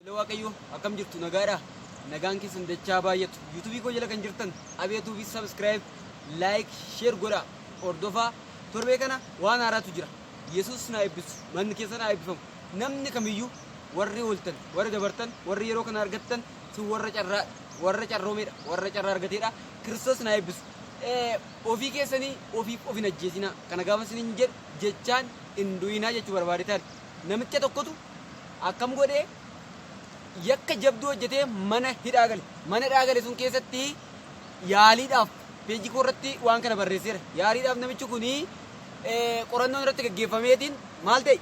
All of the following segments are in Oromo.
Waaqayyo akkam jirtu nagaadha. Nagaan keessan dachaa baay'atu. YouTube koo jala kan jirtan abeetuu fi subscribe, like, share godha. Hordofaa torbee kana waan haaraatu jira. Yesuus na eebbisu. Manni keessan haa eebbifamu. Namni kamiyyuu warri ooltan, warri dabartan, warri yeroo kana argattan si warra carroomeedha, warra carraa argateedha. Kiristoos na eebbisu. Ofii keessanii ofiif of hin ajjeesinaa. Kana gaafa isin jedhu jechaan hin du'inaa jechuu barbaadetaan. Namicha tokkotu akkam godhee yakka jabduu hojjetee mana hidhaa gale. Mana hidhaa gale sun keessatti yaaliidhaaf peejii koo irratti waan kana barreesseera. Yaaliidhaaf namichi kuni qorannoon irratti gaggeeffameetiin maal ta'e?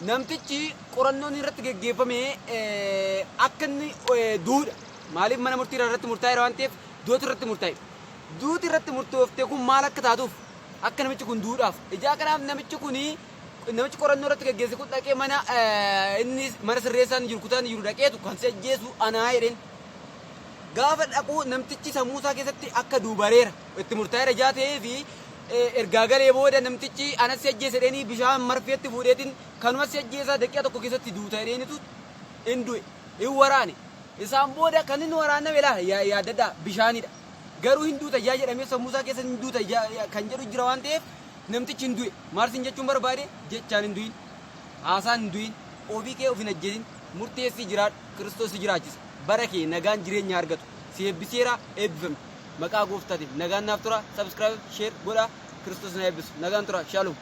Namtichi qorannoon irratti gaggeeffamee akka inni duudha. Maaliif mana murtii irratti murtaa'eera waan ta'eef duutu irratti murtaa'e. Duuti irratti murtooftee kun maal akka taatuuf akka namichi kun duudhaaf. Ijaa kanaaf namichi kuni namichi qorannoo irratti gaggeesse kun dhaqee mana inni mana sirreessaan jiru kutaan jiru dhaqeetu kan si ajjeesu anaa jedheen. Gaafa dhaquu namtichi sammuu isaa keessatti akka duubareera itti murtaa'eera ijaa ta'ee fi ergaa galee booda namtichi anas si ajjeese jedheenii bishaan marfeetti fuudheetiin kanuma si ajjeesaa daqiiqaa tokko keessatti duuta jedheenitu hin du'e hin waraane. Isaan booda kan inni waraaname laa yaadadhaa bishaanidha. Garuu hin duuta yaa jedhamee sammuu isaa keessa hin duuta kan jedhu jira waan ta'eef namtichi hin du'e. Maarsin jechuun barbaade jechaan hin du'in, haasaan hin du'in, ofii kee of hin ajjeesin, murteessii jiraadhu, Kiristoos si jiraachisa. Bara kee nagaan jireenya argatu. Si eebbiseera eebbifame. Maqaa gooftaatiin nagaan naaf tura. Subscribe, share godhaa. Kiristoos na eebbisu. Nagaan tura. Shalom.